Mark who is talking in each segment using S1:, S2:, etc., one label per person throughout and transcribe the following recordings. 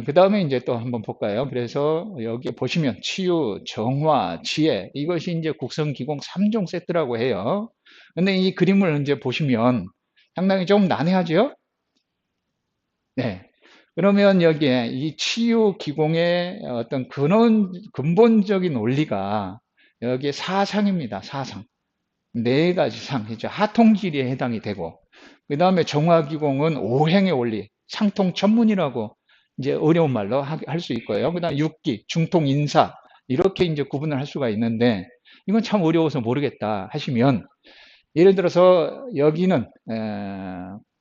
S1: 그 다음에 이제 또 한번 볼까요? 그래서 여기 보시면 치유, 정화, 지혜 이것이 이제 국성기공 3종 세트라고 해요. 근데 이 그림을 이제 보시면 상당히 좀 난해하죠? 네. 그러면 여기에 이 치유 기공의 어떤 근본적인 원리가 여기에 사상입니다. 사상. 네 가지 상, 이제 하통질에 해당이 되고, 그 다음에 정화기공은 오행의 원리, 상통천문이라고 이제 어려운 말로 할 수 있고요. 그 다음에 육기, 중통, 인사, 이렇게 이제 구분을 할 수가 있는데, 이건 참 어려워서 모르겠다 하시면, 예를 들어서 여기는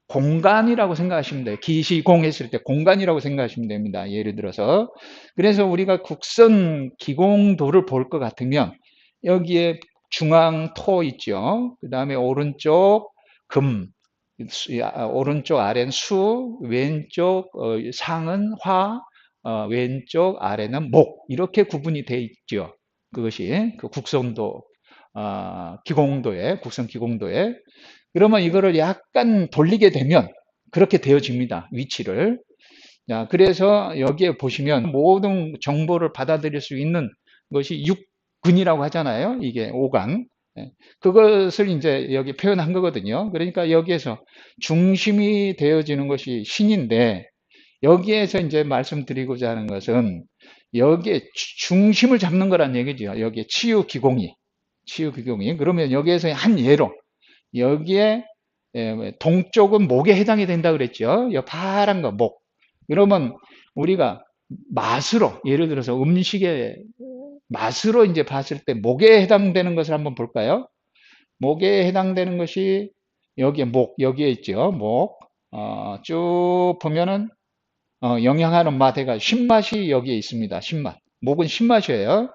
S1: 공간이라고 생각하시면 돼요. 기시공했을 때 공간이라고 생각하시면 됩니다. 예를 들어서. 그래서 우리가 국선 기공도를 볼 것 같으면 여기에 중앙 토 있죠. 그 다음에 오른쪽 금, 오른쪽 아래는 수, 왼쪽 상은 화, 왼쪽 아래는 목, 이렇게 구분이 돼 있죠. 그것이 그 국선도, 기공도에, 국선 기공도에. 그러면 이거를 약간 돌리게 되면 그렇게 되어집니다. 위치를. 자, 그래서 여기에 보시면 모든 정보를 받아들일 수 있는 것이 육근이라고 하잖아요. 이게 오간. 예, 그것을 이제 여기 표현한 거거든요. 그러니까 여기에서 중심이 되어지는 것이 신인데, 여기에서 이제 말씀드리고자 하는 것은 여기에 중심을 잡는 거란 얘기죠. 여기에 치유기공이. 치유기공이. 그러면 여기에서 한 예로 여기에 동쪽은 목에 해당이 된다 그랬죠. 이 파란 거 목. 그러면 우리가 맛으로 예를 들어서 음식의 맛으로 이제 봤을 때 목에 해당되는 것을 한번 볼까요? 목에 해당되는 것이 여기에 목 여기에 있죠. 목. 쭉 보면은 영양하는 맛 해가 신맛이 여기에 있습니다. 신맛. 목은 신맛이에요.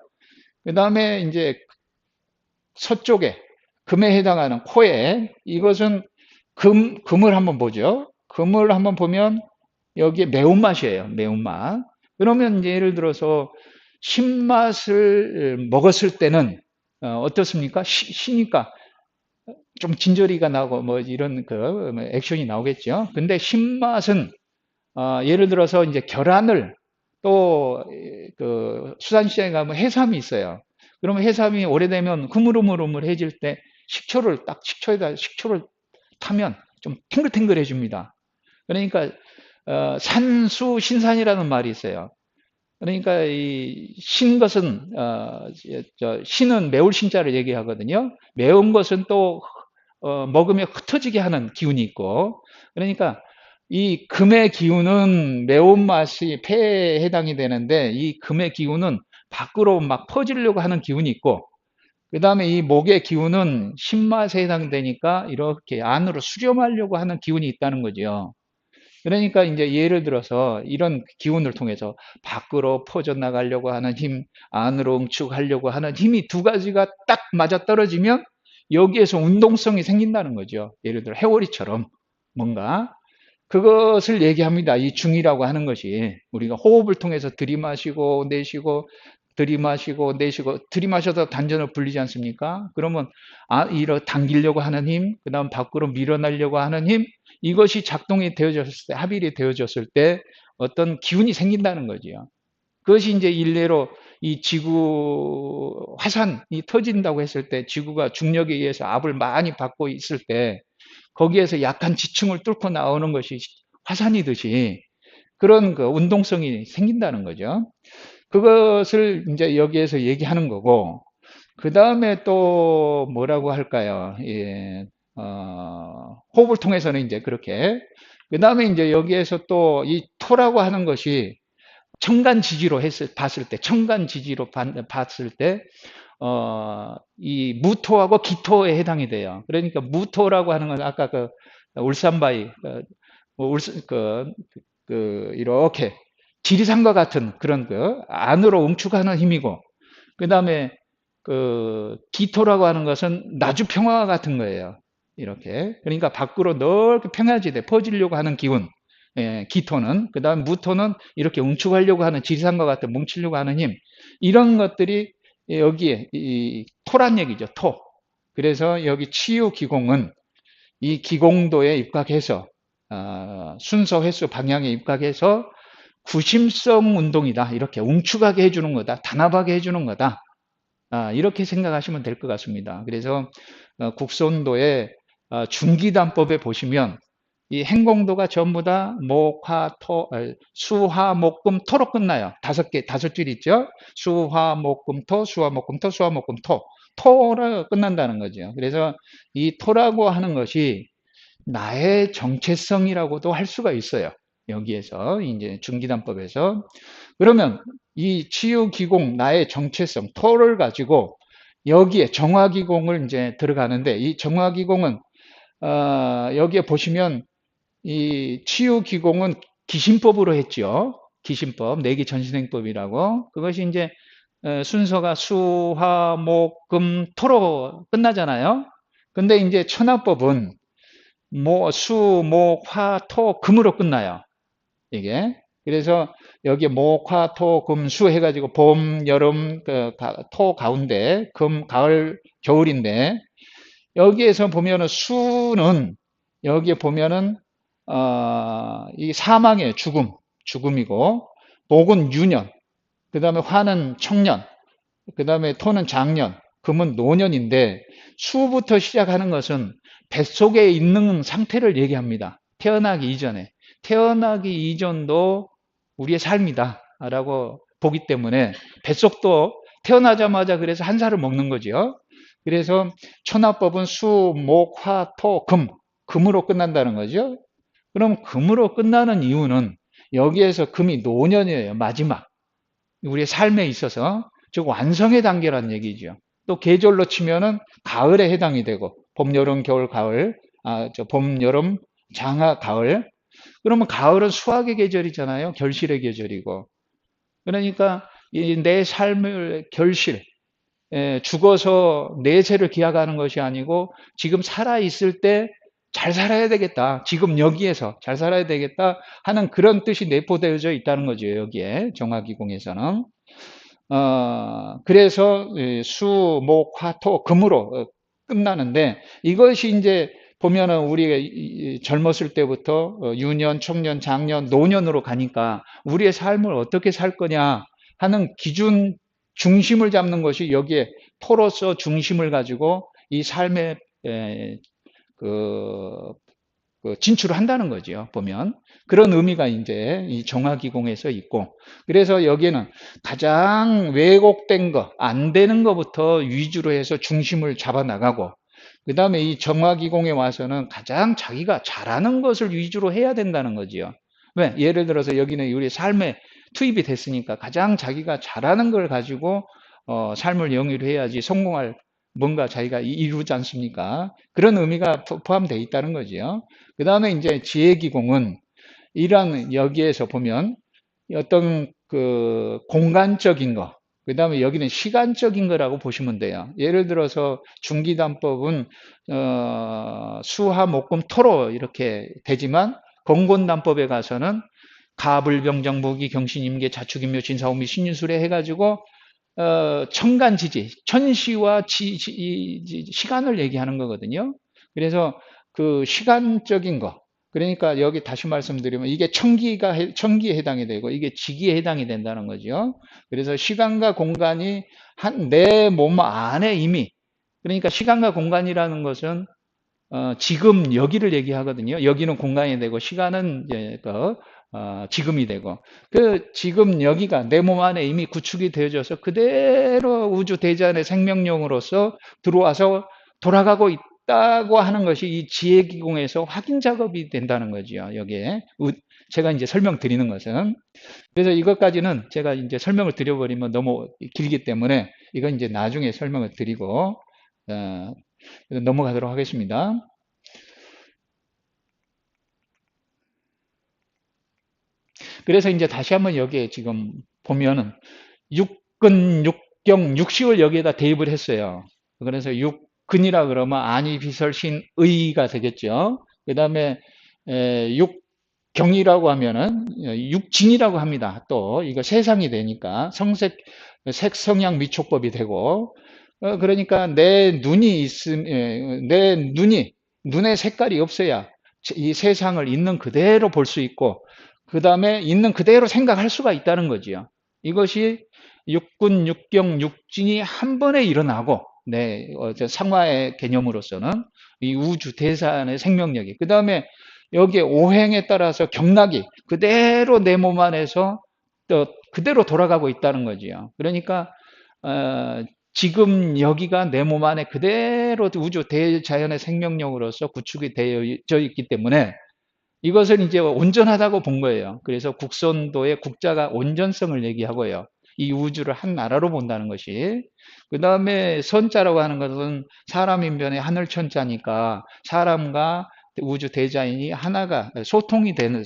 S1: 그 다음에 이제 서쪽에 금에 해당하는 코에 이것은 금을 한번 보죠. 금을 한번 보면 여기에 매운맛이에요. 매운맛. 그러면 이제 예를 들어서 신맛을 먹었을 때는 어떻습니까? 시니까 좀 진저리가 나고 뭐 이런 그 액션이 나오겠죠. 근데 신맛은 예를 들어서 이제 계란을 또 그 수산시장에 가면 해삼이 있어요. 그러면 해삼이 오래되면 흐물흐물흐물해질 때 식초에다 식초를 타면 좀 탱글탱글해집니다. 그러니까 산수 신산이라는 말이 있어요. 그러니까 이 신 것은 신은 매울 신자를 얘기하거든요. 매운 것은 또 먹으면 흩어지게 하는 기운이 있고, 그러니까 이 금의 기운은 매운맛이 폐에 해당이 되는데 이 금의 기운은 밖으로 막 퍼지려고 하는 기운이 있고, 그 다음에 이 목의 기운은 신맛에 해당되니까 이렇게 안으로 수렴하려고 하는 기운이 있다는 거죠. 그러니까 이제 예를 들어서 이런 기운을 통해서 밖으로 퍼져나가려고 하는 힘, 안으로 응축하려고 하는 힘이 두 가지가 딱 맞아떨어지면 여기에서 운동성이 생긴다는 거죠. 예를 들어 해오리처럼 뭔가 그것을 얘기합니다. 이 중이라고 하는 것이 우리가 호흡을 통해서 들이마시고 내쉬고 들이마시고 내쉬고 들이마셔서 단전을 불리지 않습니까? 그러면 이러 당기려고 하는 힘, 그다음 밖으로 밀어내려고 하는 힘, 이것이 작동이 되어졌을 때, 합일이 되어졌을 때 어떤 기운이 생긴다는 거지요. 그것이 이제 일례로 이 지구 화산이 터진다고 했을 때 지구가 중력에 의해서 압을 많이 받고 있을 때 거기에서 약한 지층을 뚫고 나오는 것이 화산이듯이 그런 그 운동성이 생긴다는 거죠. 그것을 이제 여기에서 얘기하는 거고, 그 다음에 또 뭐라고 할까요? 예, 호흡을 통해서는 이제 그렇게. 그 다음에 이제 여기에서 또 이 토라고 하는 것이 청간 지지로 봤을 때, 청간 지지로 봤을 때, 이 무토하고 기토에 해당이 돼요. 그러니까 무토라고 하는 건 아까 그 울산바위, 이렇게 지리산과 같은 그런 그 안으로 응축하는 힘이고, 그 다음에 그 기토라고 하는 것은 나주 평화와 같은 거예요. 이렇게. 그러니까 밖으로 넓게 평야지대 퍼지려고 하는 기운. 예, 기토는. 그 다음 무토는 이렇게 응축하려고 하는 지리산과 같은 뭉치려고 하는 힘. 이런 것들이 여기에 이 토란 얘기죠. 토. 그래서 여기 치유 기공은 이 기공도에 입각해서 순서 횟수 방향에 입각해서 구심성 운동이다. 이렇게 웅축하게 해주는 거다. 단합하게 해주는 거다. 이렇게 생각하시면 될 것 같습니다. 그래서 국선도의 중기단법에 보시면 이 행공도가 전부 다 목, 화, 토, 수, 화, 목, 금, 토로 끝나요. 다섯 줄 있죠? 수, 화, 목, 금, 토, 수, 화, 목, 금, 토, 수, 화, 목, 금, 토. 토로 끝난다는 거죠. 그래서 이 토라고 하는 것이 나의 정체성이라고도 할 수가 있어요. 여기에서 이제 중기단법에서 그러면 이 치유기공 나의 정체성 토를 가지고 여기에 정화기공을 이제 들어가는데 이 정화기공은 여기에 보시면 이 치유기공은 기신법으로 했죠. 기신법 내기전신행법이라고 그것이 이제 순서가 수, 화, 목, 금, 토로 끝나잖아요. 근데 이제 천하법은 수, 목, 화, 토, 금으로 끝나요. 이게. 그래서 여기 목, 화, 토, 금, 수 해가지고 봄, 여름, 토 가운데 금, 가을, 겨울인데 여기에서 보면은 수는 여기에 보면은 이 사망의 죽음이고 목은 유년, 그 다음에 화는 청년, 그 다음에 토는 장년, 금은 노년인데 수부터 시작하는 것은 뱃속에 있는 상태를 얘기합니다. 태어나기 이전에. 태어나기 이전도 우리의 삶이다 라고 보기 때문에 뱃속도 태어나자마자 그래서 한 살을 먹는 거죠. 그래서 천하법은 수, 목, 화, 토, 금으로 끝난다는 거죠. 그럼 금으로 끝나는 이유는 여기에서 금이 노년이에요. 마지막. 우리의 삶에 있어서 즉 완성의 단계란 얘기죠. 또 계절로 치면은 가을에 해당이 되고 봄, 여름, 겨울, 가을, 봄, 여름, 장하, 가을. 그러면 가을은 수학의 계절이잖아요. 결실의 계절이고. 그러니까 내 삶을 결실, 죽어서 내세를 기약하는 것이 아니고 지금 살아 있을 때 잘 살아야 되겠다. 지금 여기에서 잘 살아야 되겠다 하는 그런 뜻이 내포되어져 있다는 거죠. 여기에 정화기공에서는. 그래서 수, 목, 화, 토, 금으로 끝나는데 이것이 이제 보면은 우리가 젊었을 때부터 유년, 청년, 장년, 노년으로 가니까 우리의 삶을 어떻게 살 거냐 하는 기준 중심을 잡는 것이 여기에 토로서 중심을 가지고 이 삶의 그 진출을 한다는 거죠. 보면 그런 의미가 이제 이 정화기공에서 있고 그래서 여기에는 가장 왜곡된 거, 안 되는 것부터 위주로 해서 중심을 잡아 나가고 그 다음에 이 정화기공에 와서는 가장 자기가 잘하는 것을 위주로 해야 된다는 거지요. 왜? 예를 들어서 여기는 우리 삶에 투입이 됐으니까 가장 자기가 잘하는 걸 가지고 삶을 영위를 해야지 성공할 뭔가 자기가 이루지 않습니까? 그런 의미가 포함되어 있다는 거지요. 그 다음에 이제 지혜기공은 이러한 여기에서 보면 어떤 그 공간적인 거, 그 다음에 여기는 시간적인 거라고 보시면 돼요. 예를 들어서 중기단법은 수화, 목금, 토로 이렇게 되지만 공곤단법에 가서는 가불병정, 무기, 경신, 임계, 자축, 임묘, 진사오미, 신유술에 해가지고 천간지지, 천시와 시간을 얘기하는 거거든요. 그래서 그 시간적인 거, 그러니까 여기 다시 말씀드리면 이게 천기에 해당이 되고 이게 지기에 해당이 된다는 거죠. 그래서 시간과 공간이 내 몸 안에 이미 그러니까 시간과 공간이라는 것은 지금 여기를 얘기하거든요. 여기는 공간이 되고 시간은 이제 지금이 되고 그 지금 여기가 내 몸 안에 이미 구축이 되어져서 그대로 우주 대전의 생명력으로서 들어와서 돌아가고 있다고 하는 것이 이 지혜기공에서 확인 작업이 된다는 거죠. 여기에 제가 이제 설명드리는 것은 그래서 이것까지는 제가 이제 설명을 드려버리면 너무 길기 때문에 이건 이제 나중에 설명을 드리고 넘어가도록 하겠습니다. 그래서 이제 다시 한번 여기에 지금 보면은 육근, 육경, 육식을 여기에다 대입을 했어요. 그래서 육근이라 그러면 안이, 비설, 신, 의가 되겠죠. 그 다음에 육경이라고 하면은 육진이라고 합니다. 또 이거 세상이 되니까 성색, 색성향 미촉법이 되고 그러니까 내 눈이 내 눈이 눈의 색깔이 없어야 이 세상을 있는 그대로 볼 수 있고 그 다음에 있는 그대로 생각할 수가 있다는 거지요. 이것이 육군, 육경, 육진이 한 번에 일어나고, 네, 상화의 개념으로서는 이 우주 대산의 생명력이. 그 다음에 여기에 오행에 따라서 경락이 그대로 내 몸 안에서 또 그대로 돌아가고 있다는 거지요. 그러니까 지금 여기가 내 몸 안에 그대로 우주 대자연의 생명력으로서 구축이 되어 있기 때문에 이것을 이제 온전하다고 본 거예요. 그래서 국선도의 국자가 온전성을 얘기하고요. 이 우주를 한 나라로 본다는 것이. 그 다음에 선자라고 하는 것은 사람 인변의 하늘천자니까 사람과 우주 대자연이 하나가 소통이 되는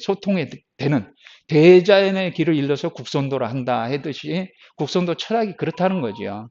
S1: 대자연의 길을 일러서 국선도를 한다 했듯이 국선도 철학이 그렇다는 거죠.